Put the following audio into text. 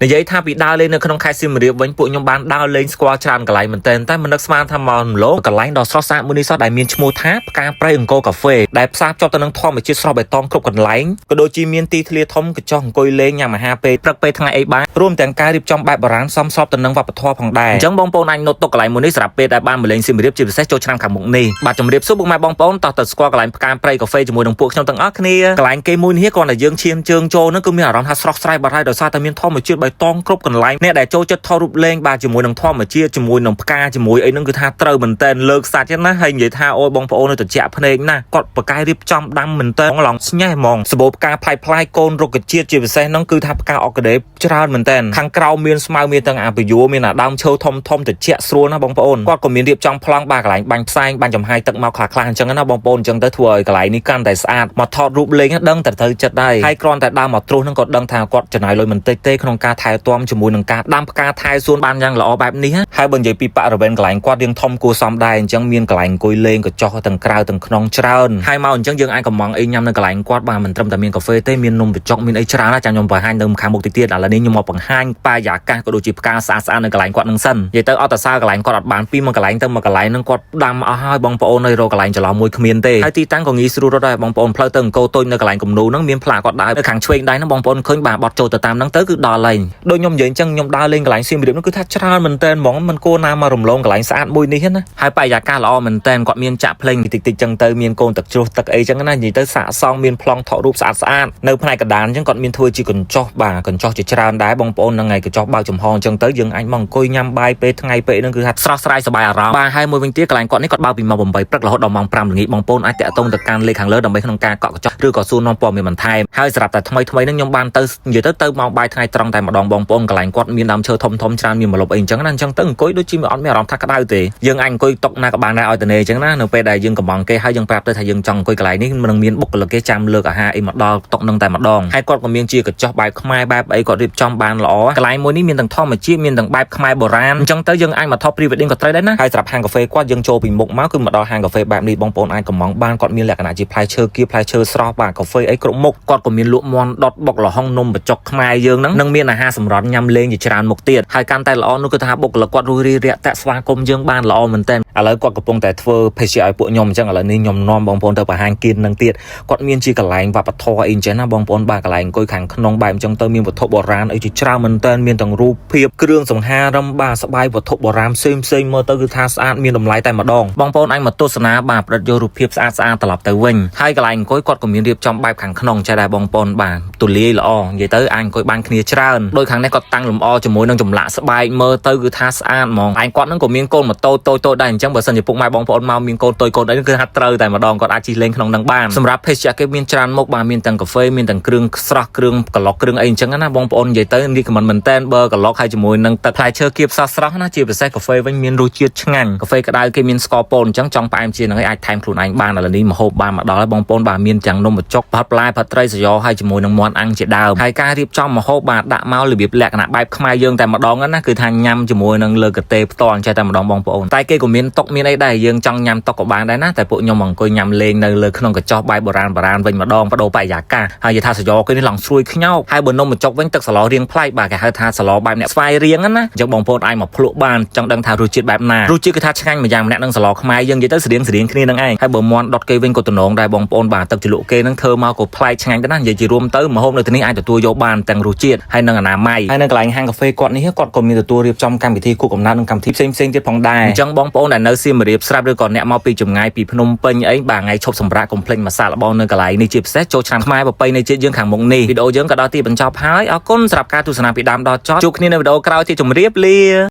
និយាយថាពីដើរលេងនៅក្នុងខេត្តសៀមរាបវិញពួកខ្ញុំបានដើរលេងស្គាល់ច្រើនកន្លែងមែនទែនតែមិននឹកស្មានថាមករំលងកន្លែងដ៏ស្រស់ស្អាតមួយនេះសោះដែលមានឈ្មោះថាផ្កាព្រៃអង្គរកាហ្វេដែលផ្សារភ្ជាប់ទៅនឹងធម្មជាតិស្រស់បៃតងគ្រប់កន្លែងក៏ដូចជាមានទីធ្លាធំកញ្ចក់អង្គុយលេងញ៉ាំអាហារពេលព្រឹកពេលថ្ងៃអីបានរួមទាំងការរៀបចំបែបបុរាណសមស្របទៅនឹងវប្បធម៌ផងដែរអញ្ចឹងបងប្អូនអាចណូតទុកកន្លែងមួយនេះសម្រាប់ពេលដែលបានមកលេងសៀមរាបជាពិសេសចូលឆ្នាំខាងមុខនេះបាទជំរាបសួរពុកម៉ែបងប្អូនតោះទៅស្គាល់កន្លែងផ្កាព្រៃកាហ្វេជាមួយនឹងពួកខ្ញុំទាំងអស់គ្នាកន្លែងគេមួយនេះគ្រាន់តែយើងឈានជើងចូលនឹងគឺមានអារម្មណ៍ថាស្រស់ស្រាយបាត់ហើយដោយសារតែមានធម្មជាតិបៃតងគ្រប់កន្លែងអ្នកដែលចូលចិត្តថតរូបលេងបាទជាមួយនឹងធម្មជាតិជាមួយនឹងផ្កាជាមួយអីហ្នឹងគឺថាត្រូវមែនតើលើកសាច់ណាហើយនិយាយថាអូយបងប្អូននៅត្រជាក់ភ្នែកណាគាត់បកកាយរៀបចំដាំមែនតើឡងស្ញេះហ្មងសម្បូរផ្កាផ្លែកូនរុក្ខជាតិជាពិសេសហ្នឹងគឺថាផ្កាអ័រគីដេច្រើនមែនតើខាងក្រៅមានស្មៅមានទាំងអាបយោមានអាដើមឈើធំត្រជាក់ស្រួលណាបងប្អូនគាត់ក៏មានរៀបចំប្លង់បាទកន្លែងបាញ់ផ្សែងបាញ់ចំហាយទឹកមកខ្លះៗអញ្ចឹងណាបងប្អូនអញ្ចឹងទៅធ្វើឲ្យកន្លែងនេះកាន់តែស្អាតមកថតរូបលេងដឹងតែត្រូវចិត្តដែរហើយគ្រាន់តែដើរមកត្រុសហ្នឹងក៏ដឹងថាគាត់ចំណាយលុយមិនតិចទេក្នុងការថែទាំជាមួយនឹងការដាំផ្កាថែសួនបានយ៉ាងល្អបែបនេះហើយបើនិយាយពីបរិវេណកន្លែងគាត់រៀងធំគួរសមដែរអញ្ចឹងមានកន្លែងអង្គុយលេងកញ្ចក់ទាំងក្រៅទាំងក្នុងច្រើនហើយមកអញ្ចឹងយើងអាចកំងអីញ៉ាំនៅកន្លែងគាត់បាទមិនត្រឹមតែមានកាហ្វេទេមាននំបញ្ចុកមានអីច្រើនណាស់ចាំខ្ញុំបង្ហាញនៅខាងមុខតិចទៀតឥឡូវនេះខ្ញុំមកបង្ហាញបរិយាកាសក៏ដូចជាផ្កាស្អាតនៅកន្លែងគាត់នឹងសិននិយាយទៅអត់តសើកន្លែងគាត់អត់បានពីមួយកន្លែងទៅមួយកន្លែងហ្នឹងគាត់ដាំអស់ហើយបងប្អូននៅរកកន្លែងចន្លោះមួយគ្មានទេហើយទីតាំងក៏ងាយស្រួលរត់ដែរបងប្អូនផ្លូវទៅអង្គរទុយនៅកន្លែងគំនូហ្នឹងមានផ្លាកគាត់ដើរនៅខាងឆ្វេងដៃហ្នឹងបងប្អូនឃើញបាទបត់ចូលទៅតាមហ្នឹងទៅគឺដល់ហើយដូចខ្ញុំនិយាយអញ្ចឹងខ្ញុំដើរលេងកន្លែងសៀមរាបហ្នឹងគឺថាច្រើនមែនតើហ្មងមិនគួរណាមករំលងកន្លែងស្អាតមួយនេះណាហើយបរិយាកាសល្អមែនតើគាត់មានចាក់ភ្លេងតិចៗអញ្ចឹងទៅមានកូនទឹកជ្រោះទឹកអីអញ្ចឹងណានិយាយទៅសាកសងមានប្លង់ថតរូបស្អាតនៅផ្នែកកណ្ដាលអញ្ចឹងគាត់មានធ្វើជាកញ្ចក់បាទកញ្ចក់ជាច្រើនដែរបងប្អូនហ្នឹងហើយកញ្ចក់បើកចំហអញ្ចឹងទៅយើងអាចមកអង្គុយញ៉ាំបាយពេលថ្ងៃពេលហ្នឹងគឺថាស្រស់ស្រាយសប្បាយអារម្មណ៍បាទហើយមួយវិញទៀតកន្លែងគាត់នេះគាត់បើកពីម៉ោង8ព្រឹករហូតដល់ម៉ោង5ល្ងាចបងប្អូនអាចតាក់ទងទៅកាន់លេខខាងលើដើម្បីក្នុងការកក់កញ្ចក់ឬក៏សួរនាំព័ត៌មានបន្ថែមហើយសម្រាប់តែថ្មីហ្នឹងខ្ញុំបានទៅនិយាយទៅមកបាយថ្ងៃត្រង់តែម្ដងបងប្អូនកន្លែងគាត់មានដើមឈើធំច្រើនមានម្លប់អីអញ្ចឹងណាអញ្ចឹងទៅអង្គុយដូចជាអត់មានអារម្មណ៍ថាក្តៅទេយើងអាចអង្គុយតុកណាក៏បានដែរឲ្យតនេអញ្ចឹងណានៅពេលដែលយើងកំងគេហើយយើងប្រាប់ទៅថាយើងចង់អង្គុយកន្លែងនេះមិនមានបុគ្គលិកគេចាំលើកអាហារអីមកដល់តុកនឹងតែម្ដងហើយគាត់ក៏មានជាកញ្ចក់បែបខ្មែរបែបអីគាត់រៀបចំបានល្អកន្លែងមួយនេះមានទាំងធម្មជាតិមានទាំងបែបខ្មែរបុរាណអញ្ចឹងទៅយើងអាចមកថត pre-wedding ក៏ត្រូវដែរណាហើយសម្រាប់ហាងកាហ្វេគាត់យើងចូលពីមុខមកគឺមកដល់ហាងកាហ្វេបែបនេះបងប្អូនអាចកំងបានគាត់មានលក្ខណៈជាផ្លែឈើគៀបផ្លែឈើស្រស់បាទកាហ្វេអីគ្រប់មុខគាត់ក៏មានលក់មាន់ដុតបុកល្ហុងនំបញ្ចុកខ្មែរយើងហ្នឹងនឹងមានអាហារសម្រន់ញ៉ាំលេងជាច្រើនមុខទៀតហើយកាន់តែល្អនោះគឺថាបុគ្គលិកគាត់រួសរាយរាក់តាក់ស្វាគមន៍យើងបានល្អមែនតើឥឡូវគាត់កំពុងតែធ្វើភេសជ្ជៈឲ្យពួកខ្ញុំអញ្ចឹងឥឡូវនេះខ្ញុំនាំបងប្អូនទៅបង្ហាញគៀននឹងទៀតគាត់មានជាកន្លែងវប្បធម៌អីអញ្ចឹងណាបងប្អូនបាទកន្លែងអង្គុយខាងក្នុងបែបអញ្ចឹងទៅមានវត្ថុបុរាណអីជាច្រើនមែនតើមានទាំងរូបភាពគ្រឿងសង្ហារឹមបាទស្បែកវត្ថុបុរាណផ្សេងមើលទៅគឺថាស្អាតមានតម្លៃតែម្ដងបងប្អូនអាចមកទស្សនាបាទប្រឌិតយករូបភាពស្អាតត្រឡប់ទៅវិញហើយកន្លែងអង្គុយគាត់ក៏មានរៀបចំបែបខាងក្នុងចេះដែរបងប្អូនបាទទូលាយល្អនិយាយទៅអាចអង្គុយបានគ្នាច្រើនដោយខាងនេះគាត់តាំងលម្អជាមួយនឹងចម្លាក់ស្បែកមើលទៅគឺថាស្អាតហ្មងឯងគាត់នឹងក៏មានកូនម៉ូតូតូចដែរអញ្ចឹងបើសិនជាពុកម៉ែបងប្អូនមកមានកូនតូចកូនអីគឺហាត់ត្រូវតែម្ដងគាត់អាចជិះលេងក្នុងនឹងបានសម្រាប់ភេសជ្ជៈគេមានច្រើនមុខបាទមានទាំងកាហ្វេមានទាំងគ្រឿងស្រស់គ្រឿងក្លុកគ្រឿងអីអញ្ចឹងណាបងប្អូននិយាយទៅនេះក៏មិនមែនតែនបើក្លុកហើយជាមួយនឹងទឹកផ្លែឈើគៀបស្រស់ណាជាពិសេសកាហ្វេវិញមានរសជាតិឆ្ងាញ់កាហ្វេក្តៅគេមានស្ករពោតអញ្ចឹងចង់ផ្អែមជាងហ្នឹងអាចថែមខ្លួនឯងបានឥឡូវនេះម្ហូបបានមកដល់ហើយបងប្អូនបាទមានទាំងនំបញ្ចុកផាត់ផ្លែផាត់ត្រីសាយ៉ហើយជាមួយនឹងមាន់អាំងជាដើមហើយការរៀបចំម្ហូបបាទដាក់មករបៀបលក្ខណៈបែបខ្មែរយើងតែម្ដងណាគឺថាញ៉ាំជាមួយនឹងលើកតេផ្ទាល់ចេះតែម្ដងបងប្អូនតែគេក៏មានតុកមានអីដែរយើងចង់ញ៉ាំតុកក៏បានដែរណាតែពួកខ្ញុំអង្គុយញ៉ាំលេងនៅលើក្នុងកញ្ចក់បែបបុរាណវិញម្ដងបដូរបរិយាកាសហើយនិយាយថាសាយ៉គេនេះឡងស្រួយខ្ញោកហើយបើនំបញ្ចុកវិញទឹកសឡរៀងប្លែកបាទគេហៅថាសឡបែបអ្នកស្វាយរៀងណាអញ្ចឹងបងប្អូនអាចមកភ្លក់បានចង់ដឹងថារសជាតិបែបណារសជាតិគឺថាឆ្ងាញ់ម្យ៉ាងម្នាក់នឹងសឡខ្មែរយើងនិយាយទៅស្រៀងគ្នានឹងឯងហើយបើមាន់ដុតគេវិញក៏ទំនងដែរបងប្អូនបាទទឹកជ្រលក់គេនឹងធ្វើមកក៏ប្លែកឆ្ងាញ់ទៅណានិយាយជារួមទៅម្ហូបនៅទីនេះអាចទទួលយកបានទាំងរសជាតិហើយនិងអនាម័យហើយនៅកន្លែងហាងកាហ្វេគាត់នេះគាត់ក៏មានទទួលរៀបចំកម្មវិធីគូកំណើតនិងកម្មវិធីផ្សេងទៀតផងដែរអញ្ចឹងបងប្អូនដែលនៅសៀមរាបស្រាប់ឬក៏អ្នកមកពីចម្ងាយពីភ្នំពេញអីបាទថ្ងៃឈប់សម្រាកកុំភ្លេចមកសាកល្បងនៅកន្លែងនេះជាពិសេសចូលឆ្នាំខ្មែរប្រពៃណីជាតិយើងខាងមុខនេះវីដេអូយើងក៏ដល់ទីបញ្ចប់ហើយអរគុណសម្រាប់ការទស្សនាពីដើមដល់ចប់ជួបគ្នានៅវីដេអូក្រោយទៀតជម្រាបលា